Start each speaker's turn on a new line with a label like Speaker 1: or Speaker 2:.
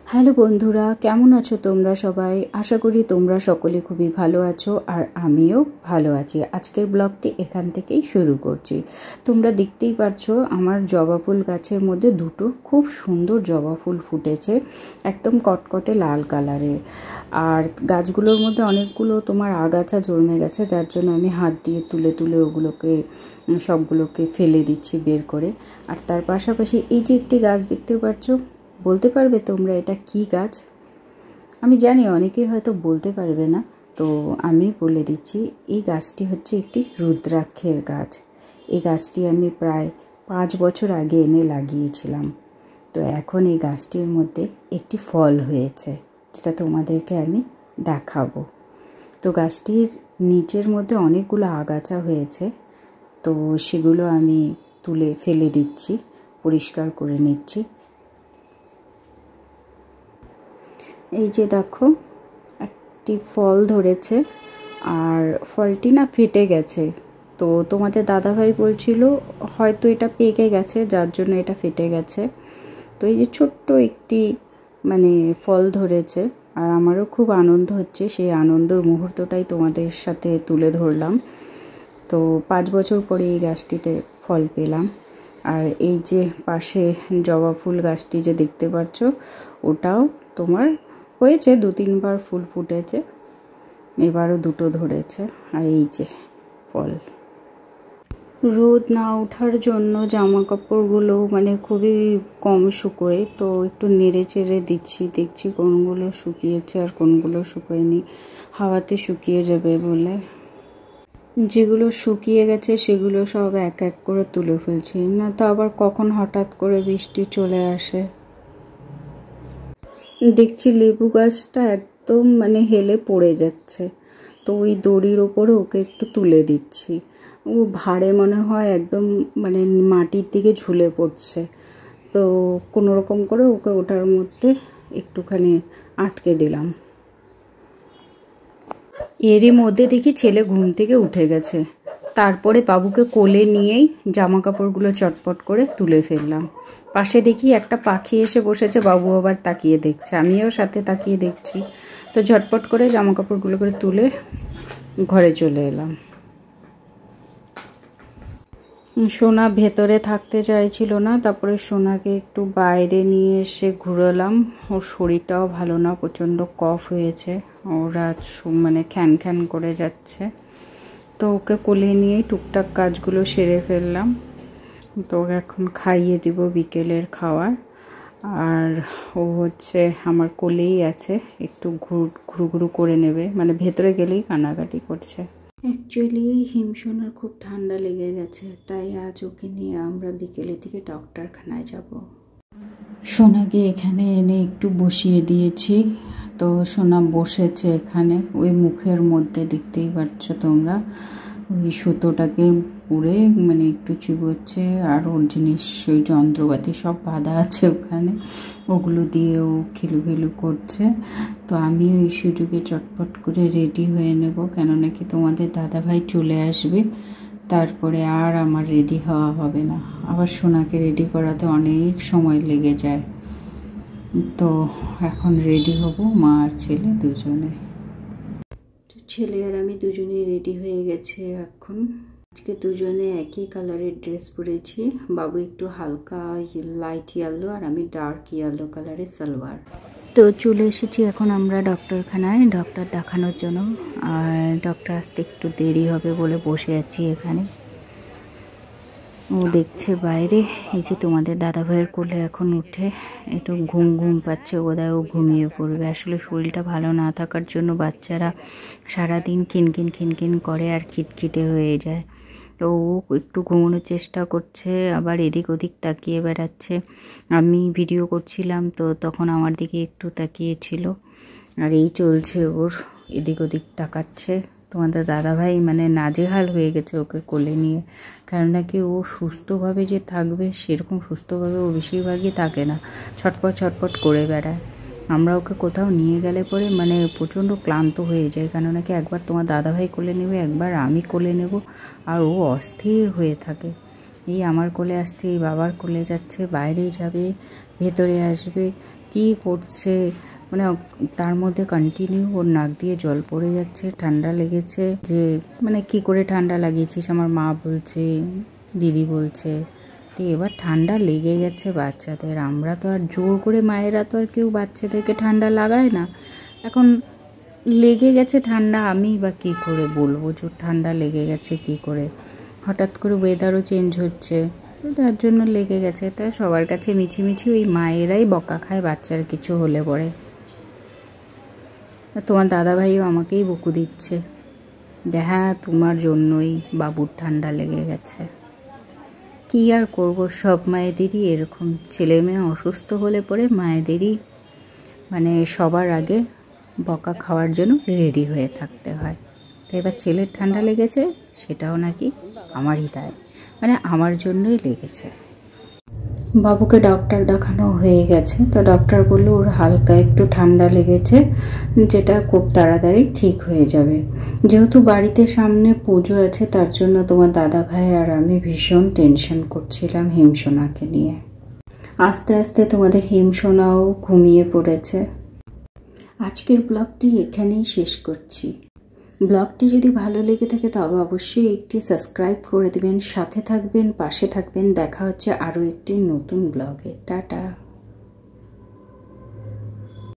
Speaker 1: Hello বন্ধুরা, কেমন আছো তোমরা সবাই? আশা করি তোমরা সকলে খুবই ভালো আছো আর আমিও ভালো আছি। আজকের ব্লগটি এখান থেকেই শুরু করছি। তোমরা দেখতেই পাচ্ছ আমার জবা ফুল গাছের মধ্যে দুটো খুব সুন্দর জবা ফুল ফুটেছে, একদম কটকটে লাল কালারের। আর গাছগুলোর মধ্যে অনেকগুলো তোমার আগাছা জন্মে গেছে, যার জন্য আমি হাত দিয়ে তুলে তুলে ওগুলোকে সবগুলোকে ফেলে দিচ্ছি বের করে। আর তার পাশাপাশি এই যে একটি গাছ দেখতে পাচ্ছ, বলতে পারবে তোমরা এটা কি গাছ? আমি জানি অনেকেই হয়তো বলতে পারবে না, তো আমি বলে দিচ্ছি। এই গাছটি হচ্ছে একটি রুদ্রাক্ষের গাছ। এই গাছটি আমি প্রায় 5 বছর আগে এনে লাগিয়েছিলাম। তো এখন এই গাছটির মধ্যে একটি ফল হয়েছে, যেটা তোমাদেরকে আমি দেখাবো। তো গাছটির নিচের মধ্যে অনেকগুলো আগাছা হয়েছে, তো সেগুলো আমি তুলে ফেলে দিচ্ছি, পরিষ্কার করে নিচ্ছি। এই যে দেখো, একটি ফল ধরেছে আর ফলটি না ফেটে গেছে। তো তোমাদের দাদাভাই বলছিল হয়তো এটা পেকে গেছে, যার জন্য এটা ফেটে গেছে। তো এই যে ছোট্ট একটি ফল ধরেছে, আর আমারও খুব আনন্দ হচ্ছে। সেই আনন্দের মুহূর্তটাই তোমাদের সাথে তুলে ধরলাম। তো 5 বছর পরে এই গাছটিতে ফল পেলাম। আর এই যে পাশে জবা ফুল গাছটি যে দেখতে পাচ্ছ, ওটাও তোমার হয়েছে 2-3 বার ফুল ফুটেছে, এবারও দুটো ধরেছে। আর এই যে ফল। রোদ না ওঠার জন্য জামা কাপড়গুলো খুবই কম শুকোয়, তো একটু নেড়ে চেড়ে দিচ্ছি, দেখছি কোনগুলো শুকিয়েছে আর কোনগুলো শুকোয়নি। হাওয়াতে শুকিয়ে যাবে বলে যেগুলো শুকিয়ে গেছে সেগুলো সব এক এক করে তুলে ফেলছি, না তো আবার কখন হঠাৎ করে বৃষ্টি চলে আসে। দেখছি লেবু গাছটা একদম হেলে পড়ে যাচ্ছে, তো ওই দড়ির ওপরে ওকে একটু তুলে দিচ্ছি। ও ভারে মনে হয় একদম মাটির দিকে ঝুলে পড়ছে, তো কোনো রকম করে ওকে ওটার মধ্যে একটুখানি আটকে দিলাম। এরই মধ্যে দেখি ছেলে ঘুম থেকে উঠে গেছে। তারপরে বাবুকে কোলে নিয়েই জামা কাপড়গুলো চটপট করে তুলে ফেললাম। পাশে দেখি একটা পাখি এসে বসেছে, বাবু আবার তাকিয়ে দেখছে, আমিও সাথে তাকিয়ে দেখছি। তো ঝটপট করে জামা কাপড়গুলো করে তুলে ঘরে চলে এলাম। সোনা ভেতরে থাকতে চাইছিল না, তারপরে সোনাকে একটু বাইরে নিয়ে এসে ঘুরালাম। ওর শরীরটাও ভালো না, প্রচণ্ড কফ হয়েছে, ওরা খ্যান খ্যান করে যাচ্ছে। তো ওকে কোলে নিয়েই টুকটাক কাজগুলো সেরে ফেললাম। তো ওকে এখন খাইয়ে দিব বিকেলের খাবার। আর ও হচ্ছে আমার কোলেই আছে, একটু ঘুরু ঘুরু করে নেবে, ভেতরে গেলেই কান্নাকাটি করছে। অ্যাকচুয়ালি হিমসোনার খুব ঠান্ডা লেগে গেছে, তাই আজ ওকে নিয়ে আমরা বিকেলের দিকে ডক্টরখানায় যাব। সোনাকে এখানে এনে একটু বসিয়ে দিয়েছি, তো সোনা বসেছে এখানে। ওই মুখের মধ্যে দেখতেই পাচ্ছ তোমরা, ওই সুতোটাকে পুড়ে একটু চিবোচ্ছে, আর ওর জিনিস ওই যন্ত্রপাতি সব বাঁধা আছে ওখানে, ওগুলো দিয়ে ও খিলুখিলু করছে। তো আমি ওই সুযোগে চটপট করে রেডি হয়ে নেব, কেন নাকি তোমাদের দাদাভাই চলে আসবে, তারপরে আর আমার রেডি হওয়া হবে না। আবার সোনাকে রেডি করাতে অনেক সময় লেগে যায়। তো এখন রেডি হব, মা আর ছেলে দুজনে। ছেলে আর আমি দুজনেই রেডি হয়ে গেছে এখন। আজকে দুজনে একই কালারের ড্রেস পরেছি। বাবু একটু হালকা লাইট ইয়েলো আর আমি ডার্ক ইয়েলো কালারের সালোয়ার। তো চলে এসেছি এখন আমরা ডক্টরখানায় ডক্টর দেখানোর জন্য। আর ডক্টর আসতে একটু দেরি হবে বলে বসে আছি এখানে। ও দেখছে বাইরে। এই যে তোমাদের দাদাভাইয়ের কোলে এখন উঠে একটু ঘুম ঘুম পাচ্ছে, বোধহয় ও ঘুমিয়ে পড়বে। আসলে শরীরটা ভালো না থাকার জন্য বাচ্চারা সারাদিন খিনখিন খিনখিন করে আর খিটখিটে হয়ে যায়। তো ও একটু ঘুমানোর চেষ্টা করছে, আবার এদিক ওদিক তাকিয়ে বেড়াচ্ছে। আমি ভিডিও করছিলাম তো তখন আমার দিকে একটু তাকিয়েছিল, আর এই চলছে ওর, এদিক ওদিক তাকাচ্ছে। তোমাদের দাদাভাই নাজেহাল হয়ে গেছে ওকে কোলে নিয়ে, কারণ নাকি ও সুস্থভাবে যে থাকবে সেরকম সুস্থভাবে ও বেশিরভাগই থাকে না, ছটপট ছটপট করে বেড়ায়। আমরা ওকে কোথাও নিয়ে গেলে পরে প্রচণ্ড ক্লান্ত হয়ে যায়, কারণ নাকি একবার তোমার দাদাভাই কোলে নেবে, একবার আমি কোলে নেব, আর ও অস্থির হয়ে থাকে। এই আমার কোলে আসছে, এই বাবার কোলে যাচ্ছে, বাইরে যাবে, ভেতরে আসবে, কী করছে, মানে তার মধ্যে কন্টিনিউ ওর নাক দিয়ে জল পড়ে যাচ্ছে, ঠান্ডা লেগেছে। যে মানে কি করে ঠান্ডা লাগিয়েছিস, আমার মা বলছে, দিদি বলছে। তো এবার ঠান্ডা লেগে গেছে বাচ্চাদের। আমরা তো আর জোর করে, মায়েরা তো আর কেউ বাচ্চাদেরকে ঠান্ডা লাগায় না। এখন লেগে গেছে ঠান্ডা, আমি বা কী করে বলবো যে ঠান্ডা লেগে গেছে কী করে। হঠাৎ করে ওয়েদারও চেঞ্জ হচ্ছে, তো তার জন্য লেগে গেছে। তাই সবার কাছে মিছিমিছি ওই মায়েরাই বকা খায় বাচ্চার কিছু হলে পরে। তোমার দাদাভাইও আমাকেই বকু দিচ্ছে যে হ্যাঁ তোমার জন্যই বাবুর ঠান্ডা লেগে গেছে। কী আর করব, সব মায়েদেরই এরকম। ছেলে মেয়ে অসুস্থ হলে পরে মায়েদেরই মানে সবার আগে বকা খাওয়ার জন্য রেডি হয়ে থাকতে হয়। তো এবার ছেলের ঠান্ডা লেগেছে, সেটাও নাকি আমারই দায়, মানে আমার জন্যই লেগেছে। বাবুকে ডক্টর দেখানো হয়ে গেছে। তো ডক্টর বলল ওর হালকা একটু ঠান্ডা লেগেছে, যেটা খুব তাড়াতাড়ি ঠিক হয়ে যাবে। যেহেতু বাড়িতে সামনে পুজো আছে, তার জন্য তোমার দাদা ভাই আর আমি ভীষণ টেনশন করছিলাম হিমসোনাকে নিয়ে। আস্তে আস্তে তোমাদের হিমসোনাও ঘুমিয়ে পড়েছে। আজকের ব্লগটি এখানেই শেষ করছি। ব্লগটি যদি ভালো লেগে থাকে তবে অবশ্যই একটি সাবস্ক্রাইব করে দেবেন, সাথে থাকবেন, পাশে থাকবেন। দেখা হচ্ছে আরও একটি নতুন ব্লগে। টাটা।